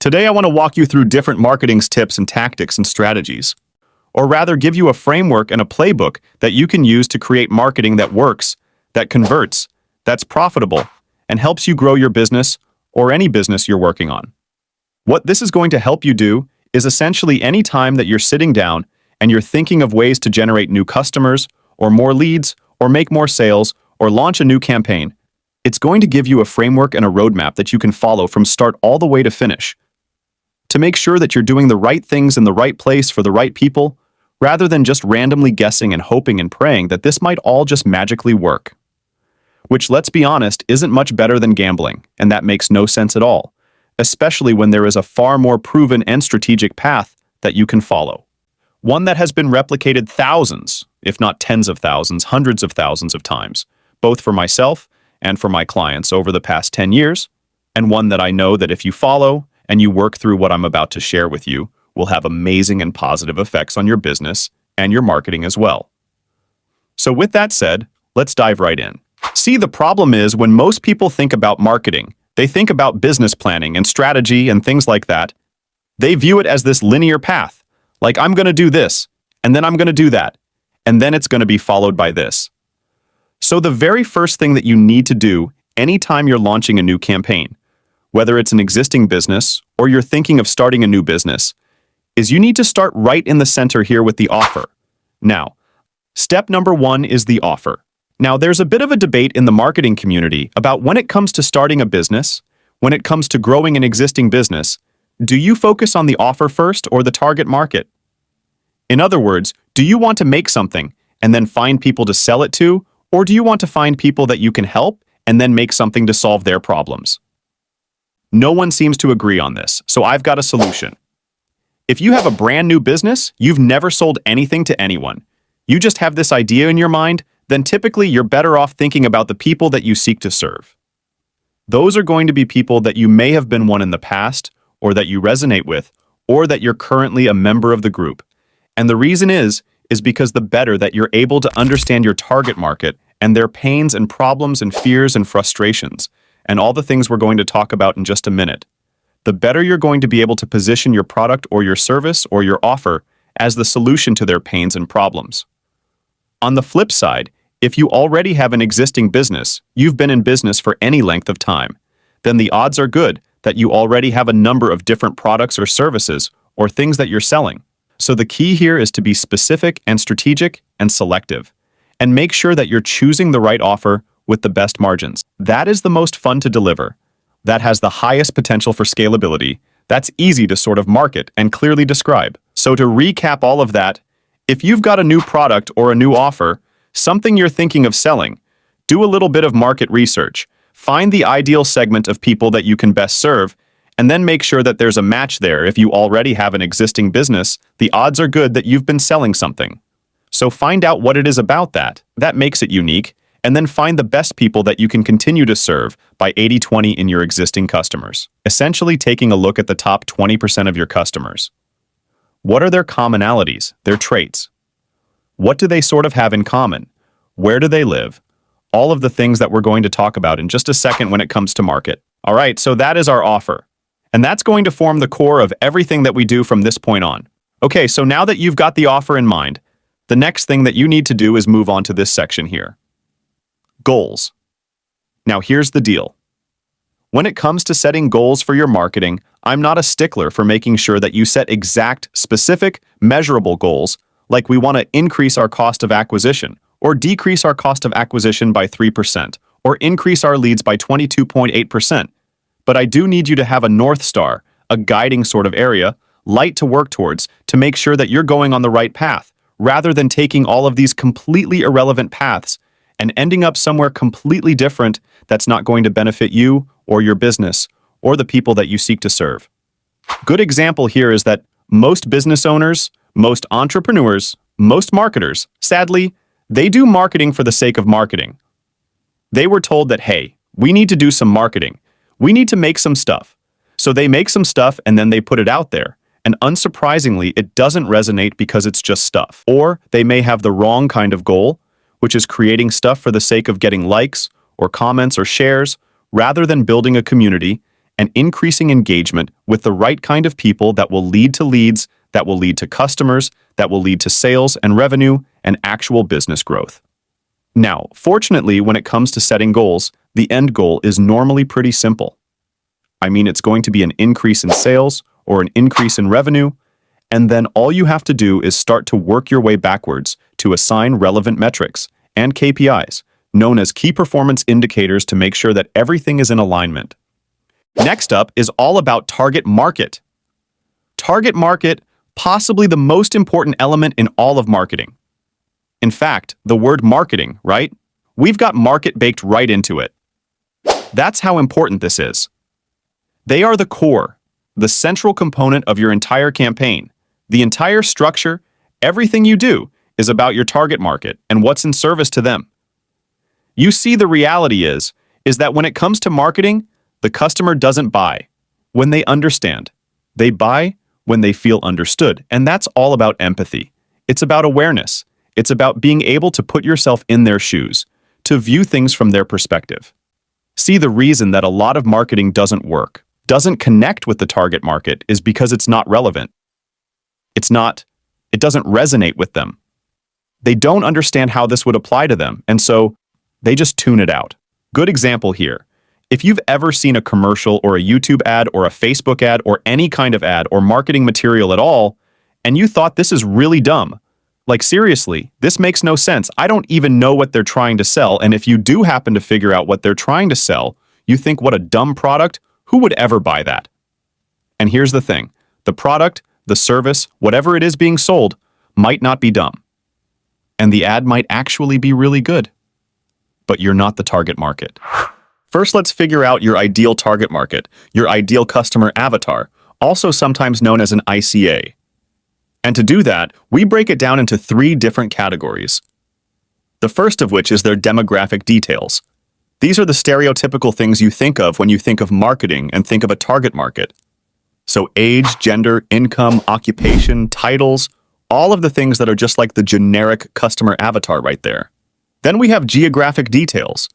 Today I want to walk you through different marketing tips and tactics and strategies, or rather give you a framework and a playbook that you can use to create marketing that works, that converts, that's profitable, and helps you grow your business or any business you're working on. What this is going to help you do is essentially any time that you're sitting down and you're thinking of ways to generate new customers or more leads or make more sales or launch a new campaign, it's going to give you a framework and a roadmap that you can follow from start all the way to finish to make sure that you're doing the right things in the right place for the right people, rather than just randomly guessing and hoping and praying that this might all just magically work. Which, let's be honest, isn't much better than gambling, and that makes no sense at all, especially when there is a far more proven and strategic path that you can follow. One that has been replicated thousands, if not tens of thousands, hundreds of thousands of times, both for myself and for my clients over the past 10 years, and one that I know that if you follow and you work through what I'm about to share with you, will have amazing and positive effects on your business and your marketing as well. So with that said, let's dive right in. See, the problem is when most people think about marketing, they think about business planning and strategy and things like that. They view it as this linear path, like I'm going to do this, and then I'm going to do that, and then it's going to be followed by this. So the very first thing that you need to do anytime you're launching a new campaign, whether it's an existing business or you're thinking of starting a new business, is you need to start right in the center here with the offer. Now, step number one is the offer. Now, there's a bit of a debate in the marketing community about when it comes to starting a business, when it comes to growing an existing business, do you focus on the offer first or the target market? In other words, do you want to make something and then find people to sell it to, or do you want to find people that you can help and then make something to solve their problems? No one seems to agree on this, so I've got a solution. If you have a brand new business, you've never sold anything to anyone, you just have this idea in your mind, then typically you're better off thinking about the people that you seek to serve. Those are going to be people that you may have been one in the past, or that you resonate with, or that you're currently a member of the group. And the reason is because the better that you're able to understand your target market and their pains and problems and fears and frustrations, and all the things we're going to talk about in just a minute, the better you're going to be able to position your product or your service or your offer as the solution to their pains and problems. On the flip side, if you already have an existing business, you've been in business for any length of time, then the odds are good that you already have a number of different products or services or things that you're selling. So the key here is to be specific and strategic and selective, and make sure that you're choosing the right offer with the best margins. That is the most fun to deliver. That has the highest potential for scalability. That's easy to sort of market and clearly describe. So to recap all of that, if you've got a new product or a new offer, something you're thinking of selling, do a little bit of market research. Find the ideal segment of people that you can best serve, and then make sure that there's a match there. If you already have an existing business, the odds are good that you've been selling something. So find out what it is about that makes it unique, and then find the best people that you can continue to serve by 80-20 in your existing customers. Essentially taking a look at the top 20% of your customers. What are their commonalities, their traits? What do they sort of have in common? Where do they live? All of the things that we're going to talk about in just a second when it comes to market. All right, so that is our offer. And that's going to form the core of everything that we do from this point on. Okay, so now that you've got the offer in mind, the next thing that you need to do is move on to this section here. Goals. Now here's the deal. When it comes to setting goals for your marketing, I'm not a stickler for making sure that you set exact, specific, measurable goals, like we want to increase our cost of acquisition, or decrease our cost of acquisition by 3%, or increase our leads by 22.8%. But I do need you to have a North Star, a guiding sort of area, light to work towards, to make sure that you're going on the right path, rather than taking all of these completely irrelevant paths and ending up somewhere completely different that's not going to benefit you or your business or the people that you seek to serve. Good example here is that most business owners, most entrepreneurs, most marketers, sadly, they do marketing for the sake of marketing. They were told that, hey, we need to do some marketing. We need to make some stuff. So they make some stuff and then they put it out there. And unsurprisingly, it doesn't resonate because it's just stuff. Or they may have the wrong kind of goal, which is creating stuff for the sake of getting likes or comments or shares, rather than building a community and increasing engagement with the right kind of people that will lead to leads, that will lead to customers, that will lead to sales and revenue and actual business growth. Now, fortunately, when it comes to setting goals, the end goal is normally pretty simple. I mean, it's going to be an increase in sales or an increase in revenue, and then all you have to do is start to work your way backwards to assign relevant metrics and KPIs, known as key performance indicators, to make sure that everything is in alignment. Next up is all about target market. Target market, possibly the most important element in all of marketing. In fact, the word marketing, right? We've got market baked right into it. That's how important this is. They are the core, the central component of your entire campaign. The entire structure, everything you do, is about your target market and what's in service to them. You see, the reality is that when it comes to marketing, the customer doesn't buy when they understand. They buy when they feel understood, and that's all about empathy. It's about awareness. It's about being able to put yourself in their shoes, to view things from their perspective. See, the reason that a lot of marketing doesn't work, doesn't connect with the target market, is because it's not relevant. It doesn't resonate with them. They don't understand how this would apply to them, and so they just tune it out. Good example here. If you've ever seen a commercial or a YouTube ad or a Facebook ad or any kind of ad or marketing material at all, and you thought this is really dumb, like seriously, this makes no sense. I don't even know what they're trying to sell, and if you do happen to figure out what they're trying to sell, you think, what a dumb product, who would ever buy that? And here's the thing, the product, the service, whatever it is being sold, might not be dumb. And the ad might actually be really good. But you're not the target market. First, let's figure out your ideal target market, your ideal customer avatar, also sometimes known as an ICA. And to do that, we break it down into 3 different categories. The first of which is their demographic details. These are the stereotypical things you think of when you think of marketing and think of a target market. So age, gender, income, occupation, titles, all of the things that are just like the generic customer avatar right there. Then we have geographic details.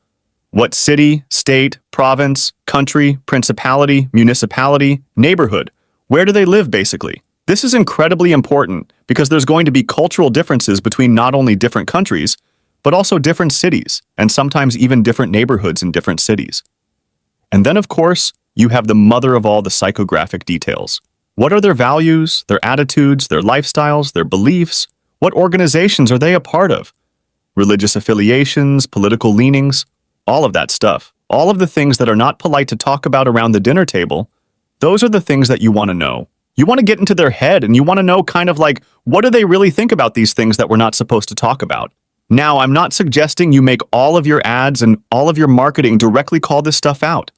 What city, state, province, country, principality, municipality, neighborhood, where do they live basically? This is incredibly important because there's going to be cultural differences between not only different countries, but also different cities, and sometimes even different neighborhoods in different cities. And then, of course, you have the mother of all the psychographic details. What are their values, their attitudes, their lifestyles, their beliefs? What organizations are they a part of? Religious affiliations, political leanings, all of that stuff. All of the things that are not polite to talk about around the dinner table, those are the things that you want to know. You want to get into their head and you want to know kind of like, what do they really think about these things that we're not supposed to talk about? Now, I'm not suggesting you make all of your ads and all of your marketing directly call this stuff out,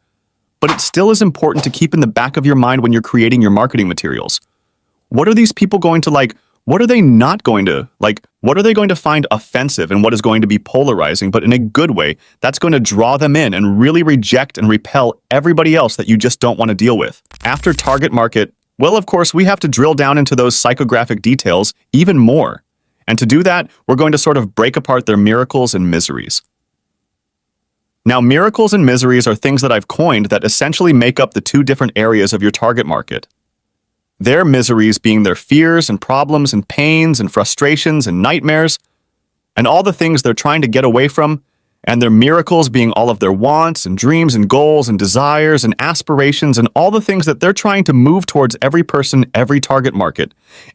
but it still is important to keep in the back of your mind when you're creating your marketing materials. What are these people going to like? What are they not going to like? What are they going to find offensive and what is going to be polarizing, but in a good way that's going to draw them in and really reject and repel everybody else that you just don't want to deal with? After target market, well, of course, we have to drill down into those psychographic details even more. And to do that, we're going to sort of break apart their miracles and miseries. Now, miracles and miseries are things that I've coined that essentially make up the 2 different areas of your target market. Their miseries being their fears and problems and pains and frustrations and nightmares, and all the things they're trying to get away from, and their miracles being all of their wants and dreams and goals and desires and aspirations and all the things that they're trying to move towards every person, every target market.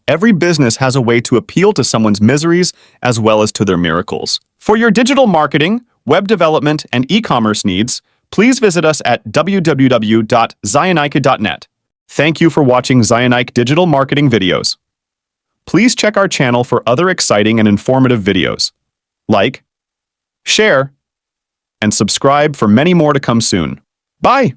Every business has a way to appeal to someone's miseries as well as to their miracles. For your digital marketing, web development, and e-commerce needs, please visit us at www.zionike.net. Thank you for watching Zionike digital marketing videos. Please check our channel for other exciting and informative videos. Like, share, and subscribe for many more to come soon. Bye!